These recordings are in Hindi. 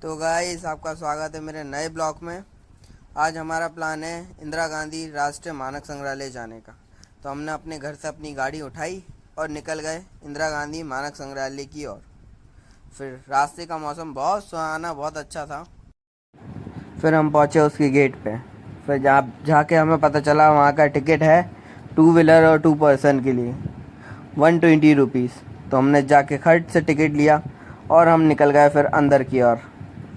तो गाइस आपका स्वागत है मेरे नए ब्लॉग में। आज हमारा प्लान है इंदिरा गांधी राष्ट्रीय मानक संग्रहालय जाने का। तो हमने अपने घर से अपनी गाड़ी उठाई और निकल गए इंदिरा गांधी मानक संग्रहालय की ओर। फिर रास्ते का मौसम बहुत सुहाना, बहुत अच्छा था। फिर हम पहुंचे उसके गेट पे। फिर जाके हमें पता चला वहाँ का टिकट है 2 व्हीलर और 2 पर्सन के लिए 120 रुपीज़। तो हमने जाके खट से टिकट लिया और हम निकल गए फिर अंदर की ओर।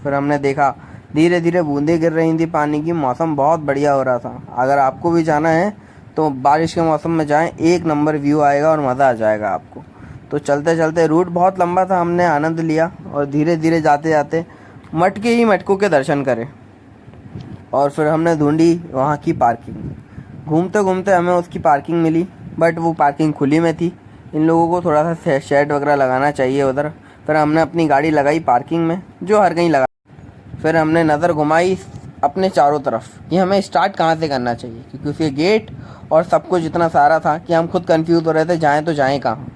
फिर हमने देखा धीरे धीरे बूंदें गिर रही थी पानी की। मौसम बहुत बढ़िया हो रहा था। अगर आपको भी जाना है तो बारिश के मौसम में जाएं, एक नंबर व्यू आएगा और मज़ा आ जाएगा आपको। तो चलते चलते रूट बहुत लंबा था, हमने आनंद लिया और धीरे धीरे जाते जाते मटके ही मटकों के दर्शन करे। और फिर हमने ढूंढी वहाँ की पार्किंग। घूमते घूमते हमें उसकी पार्किंग मिली, बट वो पार्किंग खुली में थी। इन लोगों को थोड़ा सा शेड वगैरह लगाना चाहिए उधर। फिर हमने अपनी गाड़ी लगाई पार्किंग में, जो हर कहीं लगा। फिर हमने नज़र घुमाई अपने चारों तरफ कि हमें स्टार्ट कहाँ से करना चाहिए, क्योंकि उसके गेट और सब कुछ इतना सारा था कि हम खुद कंफ्यूज हो रहे थे जाएं तो जाएं कहाँ।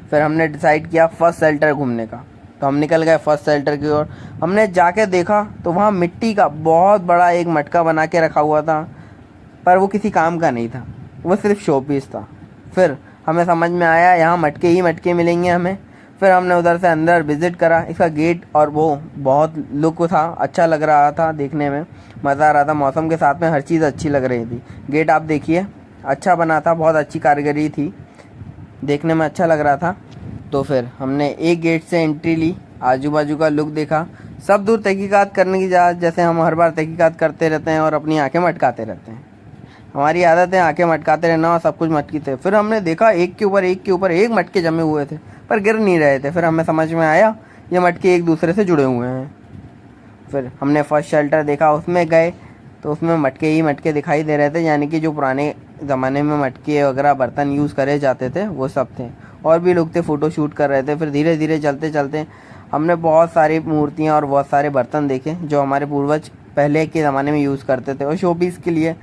फिर हमने डिसाइड किया फर्स्ट शेल्टर घूमने का। तो हम निकल गए फर्स्ट शेल्टर की ओर। हमने जाके देखा तो वहाँ मिट्टी का बहुत बड़ा एक मटका बना के रखा हुआ था, पर वो किसी काम का नहीं था, वो सिर्फ शो पीस था। फिर हमें समझ में आया यहाँ मटके ही मटके मिलेंगे हमें। फिर हमने उधर से अंदर विज़िट करा। इसका गेट और वो बहुत लुक था, अच्छा लग रहा था देखने में, मज़ा आ रहा था। मौसम के साथ में हर चीज़ अच्छी लग रही थी। गेट आप देखिए अच्छा बना था, बहुत अच्छी कारीगरी थी, देखने में अच्छा लग रहा था। तो फिर हमने एक गेट से एंट्री ली, आजू बाजू का लुक देखा। सब दूर तहकीकात करने की जैसे हम हर बार तहकीकात करते रहते हैं और अपनी आंखें मटकाते रहते हैं। हमारी आदत है आंखें मटकाते रहना और सब कुछ मटकी थे। फिर हमने देखा एक के ऊपर एक के ऊपर एक मटके जमे हुए थे, पर गिर नहीं रहे थे। फिर हमें समझ में आया ये मटके एक दूसरे से जुड़े हुए हैं। फिर हमने फर्स्ट शेल्टर देखा, उसमें गए तो उसमें मटके ही मटके दिखाई दे रहे थे, यानी कि जो पुराने ज़माने में मटके वगैरह बर्तन यूज़ करे जाते थे वो सब थे। और भी लोग थे फ़ोटो शूट कर रहे थे। फिर धीरे धीरे चलते चलते हमने बहुत सारी मूर्तियाँ और बहुत सारे बर्तन देखे जो हमारे पूर्वज पहले के ज़माने में यूज़ करते थे और शोपीस के लिए।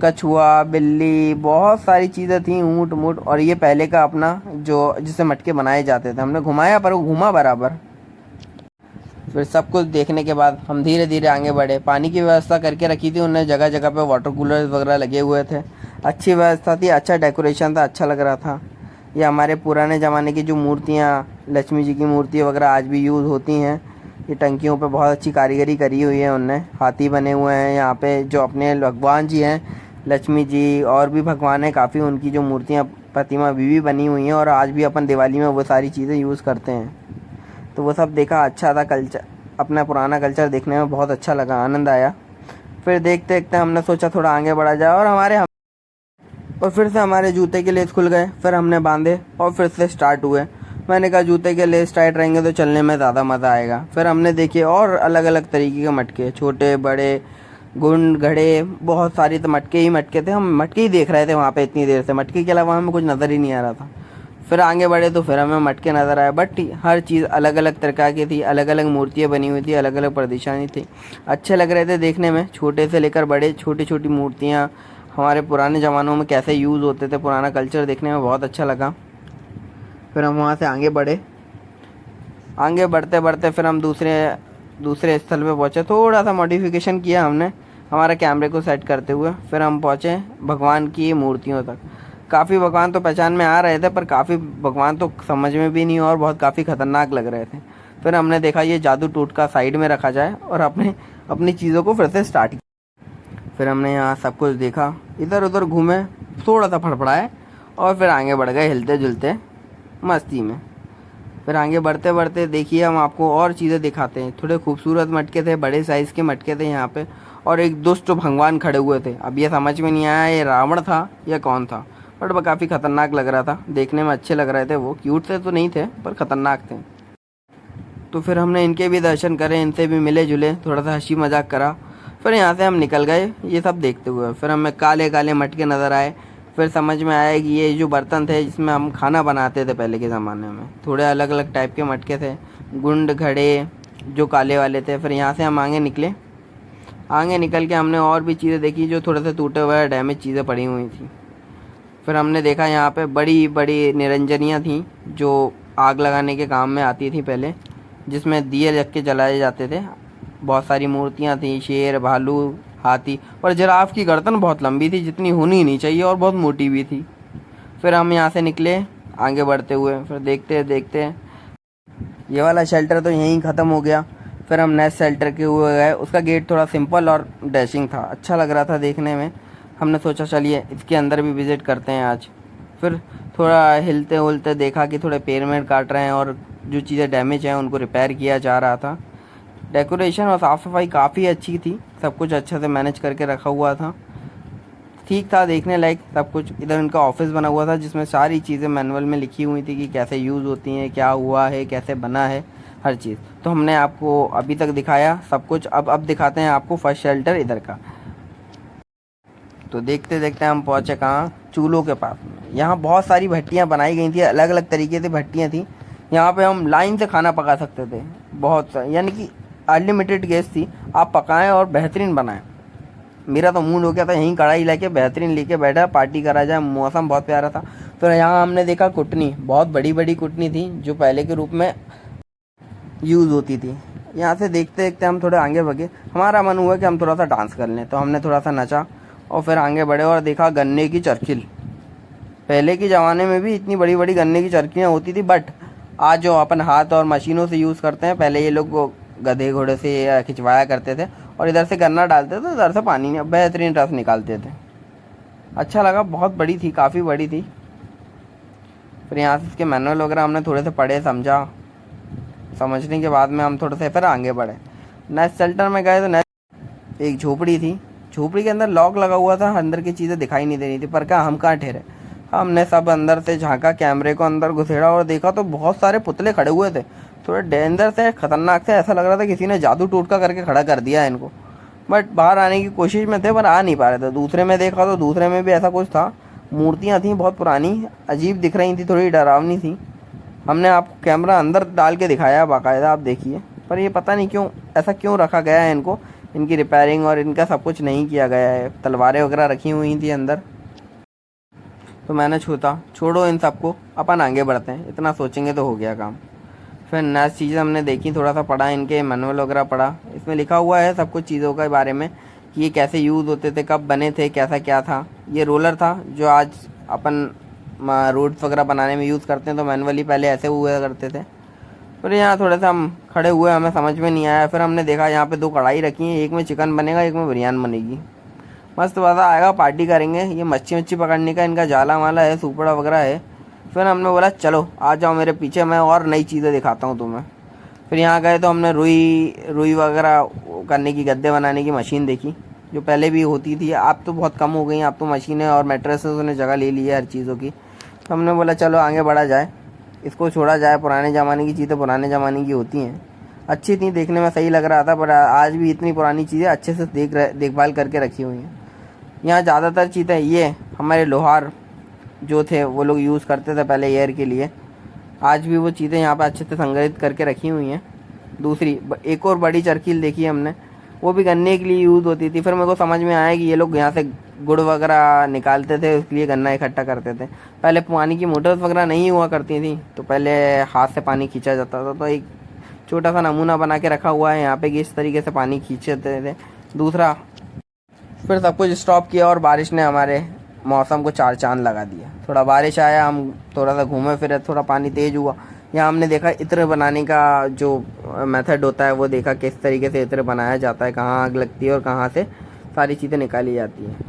कछुआ, बिल्ली, बहुत सारी चीज़ें थी, ऊँट मूट। और ये पहले का अपना जो जिससे मटके बनाए जाते थे। हमने घुमाया पर वो घूमा बराबर। फिर सब कुछ देखने के बाद हम धीरे धीरे आगे बढ़े। पानी की व्यवस्था करके रखी थी उन्होंने, जगह जगह पे वाटर कूलर वगैरह लगे हुए थे, अच्छी व्यवस्था थी, अच्छा डेकोरेशन था, अच्छा लग रहा था। ये हमारे पुराने ज़माने की जो मूर्तियाँ, लक्ष्मी जी की मूर्ति वगैरह आज भी यूज़ होती हैं। ये टंकियों पे बहुत अच्छी कारीगरी करी हुई है उनने, हाथी बने हुए हैं यहाँ पे। जो अपने भगवान जी हैं, लक्ष्मी जी और भी भगवान हैं काफ़ी, उनकी जो मूर्तियाँ प्रतिमा भी बनी हुई हैं और आज भी अपन दिवाली में वो सारी चीज़ें यूज़ करते हैं। तो वो सब देखा, अच्छा था। कल्चर, अपना पुराना कल्चर देखने में बहुत अच्छा लगा, आनंद आया। फिर देखते देखते हमने सोचा थोड़ा आगे बढ़ा जाए और फिर से हमारे जूते के लेस खुल गए। फिर हमने बांधे और फिर से स्टार्ट हुए। मैंने कहा जूते के लेस टाइट रहेंगे तो चलने में ज़्यादा मज़ा आएगा। फिर हमने देखे और अलग अलग तरीके के मटके, छोटे बड़े, गुंड घड़े, बहुत सारी। तो मटके ही मटके थे, हम मटके ही देख रहे थे वहाँ पे इतनी देर से। मटके के अलावा हमें कुछ नज़र ही नहीं आ रहा था। फिर आगे बढ़े तो फिर हमें मटके नज़र आए, बट हर चीज़ अलग अलग प्रकार की थी, अलग अलग मूर्तियाँ बनी हुई थी, अलग अलग प्रदर्शनी थी, अच्छे लग रहे थे देखने में। छोटे से लेकर बड़े, छोटी छोटी मूर्तियाँ हमारे पुराने ज़मानों में कैसे यूज़ होते थे, पुराना कल्चर देखने में बहुत अच्छा लगा। फिर हम वहाँ से आगे बढ़े। आगे बढ़ते बढ़ते फिर हम दूसरे दूसरे स्थल पे पहुँचे। थोड़ा सा मॉडिफिकेशन किया हमने हमारे कैमरे को सेट करते हुए। फिर हम पहुँचे भगवान की मूर्तियों तक। काफ़ी भगवान तो पहचान में आ रहे थे, पर काफ़ी भगवान तो समझ में भी नहीं और बहुत काफ़ी ख़तरनाक लग रहे थे। फिर हमने देखा ये जादू टोटका साइड में रखा जाए और अपनी चीज़ों को फिर से स्टार्ट किया। फिर हमने यहाँ सब कुछ देखा, इधर उधर घूमे, थोड़ा सा फड़फड़ाए और फिर आगे बढ़ गए हिलते जुलते मस्ती में। फिर आगे बढ़ते बढ़ते देखिए हम आपको और चीज़ें दिखाते हैं। थोड़े खूबसूरत मटके थे, बड़े साइज़ के मटके थे यहाँ पे, और एक दुष्ट भगवान खड़े हुए थे। अब ये समझ में नहीं आया ये रावण था या कौन था, बट वह काफ़ी ख़तरनाक लग रहा था, देखने में अच्छे लग रहे थे। वो क्यूट से तो नहीं थे पर ख़तरनाक थे। तो फिर हमने इनके भी दर्शन करे, इनसे भी मिले जुले, थोड़ा सा हंसी मजाक करा। फिर यहाँ से हम निकल गए ये सब देखते हुए। फिर हमें काले काले मटके नज़र आए। फिर समझ में आया कि ये जो बर्तन थे जिसमें हम खाना बनाते थे पहले के ज़माने में, थोड़े अलग अलग टाइप के मटके थे, गुंड घड़े जो काले वाले थे। फिर यहाँ से हम आगे निकले। आगे निकल के हमने और भी चीज़ें देखी जो थोड़े से टूटे हुए डैमेज चीज़ें पड़ी हुई थी। फिर हमने देखा यहाँ पे बड़ी बड़ी निरंजनियाँ थीं जो आग लगाने के काम में आती थी पहले, जिसमें दिए रख के जलाए जाते थे। बहुत सारी मूर्तियाँ थी, शेर, भालू, हाथी, और जिराफ की गर्दन बहुत लंबी थी, जितनी होनी नहीं चाहिए, और बहुत मोटी भी थी। फिर हम यहाँ से निकले आगे बढ़ते हुए। फिर देखते देखते ये वाला शेल्टर तो यहीं ख़त्म हो गया। फिर हम नेक्स्ट शेल्टर के हुए गए। उसका गेट थोड़ा सिंपल और डैशिंग था, अच्छा लग रहा था देखने में। हमने सोचा चलिए इसके अंदर भी विज़िट करते हैं आज। फिर थोड़ा हिलते हुलते देखा कि थोड़े पेड़ मेड़ काट रहे हैं और जो चीज़ें डैमेज हैं उनको रिपेयर किया जा रहा था। डेकोरेशन और साफ़ सफाई काफ़ी अच्छी थी, सब कुछ अच्छे से मैनेज करके रखा हुआ था, ठीक था देखने लायक सब कुछ। इधर इनका ऑफिस बना हुआ था जिसमें सारी चीज़ें मैनुअल में लिखी हुई थी कि कैसे यूज़ होती हैं, क्या हुआ है, कैसे बना है, हर चीज़। तो हमने आपको अभी तक दिखाया सब कुछ। अब दिखाते हैं आपको फर्स्ट शेल्टर इधर का। तो देखते देखते हम पहुँचे कहाँ, चूल्हों के पास में। यहाँ बहुत सारी भट्टियाँ बनाई गई थी, अलग अलग तरीके से भट्टियाँ थी। यहाँ पे हम लाइन से खाना पका सकते थे, बहुत यानी कि अनलिमिटेड गैस थी, आप पकाएं और बेहतरीन बनाएं। मेरा तो मूड हो गया था यहीं कढ़ाई लेके बेहतरीन लेके बैठा, पार्टी करा जाए। मौसम बहुत प्यारा था। फिर यहाँ हमने देखा कुटनी, बहुत बड़ी बड़ी कुटनी थी जो पहले के रूप में यूज़ होती थी। यहाँ से देखते देखते हम थोड़े आगे बढ़े। हमारा मन हुआ कि हम थोड़ा सा डांस कर लें, तो हमने थोड़ा सा नचा और फिर आगे बढ़े और देखा गन्ने की चरखिल। पहले के ज़माने में भी इतनी बड़ी बड़ी गन्ने की चरखियाँ होती थी, बट आज जो अपन हाथ और मशीनों से यूज़ करते हैं, पहले ये लोग गधे घोड़े से खिंचवाया करते थे और इधर से गन्ना डालते थे, इधर से पानी बेहतरीन रस निकालते थे। अच्छा लगा, बहुत बड़ी थी, काफ़ी बड़ी थी। फिर यहाँ से इसके मैनुअल वगैरह हमने थोड़े से पढ़े, समझा। समझने के बाद में हम थोड़े से फिर आगे बढ़े। नेक्स्ट शेल्टर में गए तो नेक्स्ट एक झोपड़ी थी। झोपड़ी के अंदर लॉक लगा हुआ था, अंदर की चीज़ें दिखाई नहीं दे रही थी, पर क्या हम कहाँ ठहरे। हमने सब अंदर से झांका, कैमरे को अंदर घुसेड़ा और देखा तो बहुत सारे पुतले खड़े हुए थे। थोड़े डेंजर से, खतरनाक से, ऐसा लग रहा था किसी ने जादू टोटका करके खड़ा कर दिया है इनको। बट बाहर आने की कोशिश में थे पर आ नहीं पा रहे थे। दूसरे में देखा तो दूसरे में भी ऐसा कुछ था। मूर्तियाँ थी बहुत पुरानी, अजीब दिख रही थी, थोड़ी डरावनी थी। हमने आपको कैमरा अंदर डाल के दिखाया बाकायदा, आप देखिए। पर ये पता नहीं क्यों ऐसा क्यों रखा गया है इनको, इनकी रिपेयरिंग और इनका सब कुछ नहीं किया गया है। तलवारें वगैरह रखी हुई थी अंदर। तो मैंने छोड़ो इन सबको, अपन आगे बढ़ते हैं, इतना सोचेंगे तो हो गया काम। फिर नेक्स्ट चीज़ें हमने देखी, थोड़ा सा पढ़ा, इनके मैनुअल वगैरह पढ़ा। इसमें लिखा हुआ है सब कुछ चीज़ों के बारे में कि ये कैसे यूज़ होते थे, कब बने थे, कैसा क्या था। ये रोलर था जो आज अपन रोड्स वगैरह बनाने में यूज़ करते हैं, तो मैनुअली पहले ऐसे हुआ करते थे। फिर यहाँ थोड़े से हम खड़े हुए, हमें समझ में नहीं आया। फिर हमने देखा यहाँ पे 2 कढ़ाई रखी हैं, एक में चिकन बनेगा, एक में बिरयानी बनेगी। मस्त मज़ा आएगा, पार्टी करेंगे। ये मच्छी पकड़ने का इनका जाला वाला है, सुपड़ा वगैरह है। फिर हमने बोला चलो आ जाओ मेरे पीछे, मैं और नई चीज़ें दिखाता हूँ तुम्हें। फिर यहाँ गए तो हमने रुई वगैरह करने की, गद्दे बनाने की मशीन देखी, जो पहले भी होती थी। अब तो बहुत कम हो गई, अब तो मशीनें और मैट्रेसेस ने जगह ले ली है हर चीज़ों की। तो हमने बोला चलो आगे बढ़ा जाए, इसको छोड़ा जाए। पुराने ज़माने की चीज़ें पुराने ज़माने की होती हैं, अच्छी थी, देखने में सही लग रहा था। पर आज भी इतनी पुरानी चीज़ें अच्छे से देखभाल करके रखी हुई हैं। यहाँ ज़्यादातर चीज़ें ये हमारे लोहार जो थे वो लोग यूज़ करते थे पहले एयर के लिए, आज भी वो चीज़ें यहाँ पर अच्छे से संग्रहित करके रखी हुई हैं। दूसरी एक और बड़ी चरखील देखी हमने, वो भी गन्ने के लिए यूज़ होती थी। फिर मेरे को समझ में आया कि ये लोग यहाँ से गुड़ वगैरह निकालते थे, उसके लिए गन्ना इकट्ठा करते थे। पहले पानी की मोटर्स वगैरह नहीं हुआ करती थी, तो पहले हाथ से पानी खींचा जाता था। तो एक छोटा सा नमूना बना के रखा हुआ है यहाँ पे कि इस तरीके से पानी खींचते थे। दूसरा, फिर सब कुछ स्टॉप किया और बारिश ने हमारे मौसम को 4 चांद लगा दिया। थोड़ा बारिश आया, हम थोड़ा सा घूमे फिरे, थोड़ा पानी तेज़ हुआ। यहाँ हमने देखा इत्र बनाने का जो मेथड होता है वो देखा, किस तरीके से इत्र बनाया जाता है, कहाँ आग लगती है और कहाँ से सारी चीज़ें निकाली जाती हैं।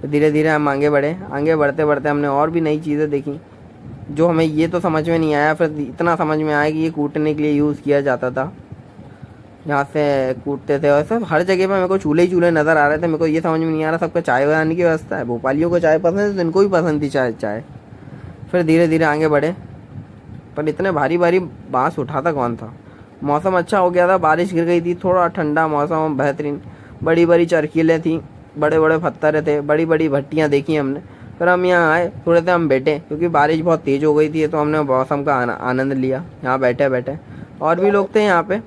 तो धीरे धीरे हम आगे बढ़े। आगे बढ़ते बढ़ते हमने और भी नई चीज़ें देखी जो हमें ये तो समझ में नहीं आया। फिर इतना समझ में आया कि ये कूटने के लिए यूज़ किया जाता था, यहाँ से कूटते थे। और सब हर जगह पे मेरे को चूल्हे ही चूल्हे नज़र आ रहे थे। मेरे को ये समझ में नहीं आ रहा सबका चाय बनाने की व्यवस्था है। भोपालियों को चाय पसंद है तो इनको भी पसंद थी चाय। फिर धीरे धीरे आगे बढ़े, पर इतने भारी भारी बाँस उठाता कौन था। मौसम अच्छा हो गया था, बारिश गिर गई थी, थोड़ा ठंडा मौसम, बेहतरीन। बड़ी बड़ी चरखीलें थी, बड़े बड़े पत्थर थे, बड़ी बड़ी भट्टियाँ देखी हमने। फिर हम यहाँ आए, थोड़े से हम बैठे क्योंकि बारिश बहुत तेज़ हो गई थी, तो हमने मौसम का आनंद लिया। यहाँ बैठे और भी लोग थे यहाँ पे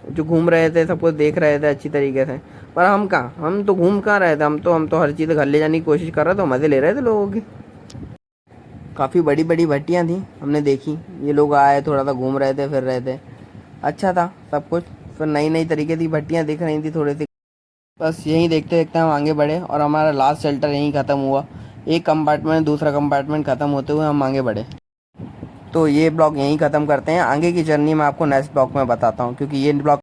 जो घूम रहे थे, सब कुछ देख रहे थे अच्छी तरीके से। पर हम कहाँ, हम तो घूम कहाँ रहे थे, हम तो हर चीज़ घर ले जाने की कोशिश कर रहे थे, मज़े ले रहे थे लोगों की। काफ़ी बड़ी बड़ी भट्टियाँ थी, हमने देखी। ये लोग आए, थोड़ा सा घूम रहे थे, फिर रहे थे, अच्छा था सब कुछ। तो नई नई तरीके की भट्टियाँ दिख रही थी थोड़ी सी। बस यहीं देखते देखते हम आगे बढ़े और हमारा लास्ट शेल्टर यहीं ख़त्म हुआ। एक कंपार्टमेंट दूसरा कंपार्टमेंट ख़त्म होते हुए हम आगे बढ़े। तो ये ब्लॉग यहीं ख़त्म करते हैं। आगे की जर्नी मैं आपको नेक्स्ट ब्लॉग में बताता हूँ, क्योंकि ये ब्लॉग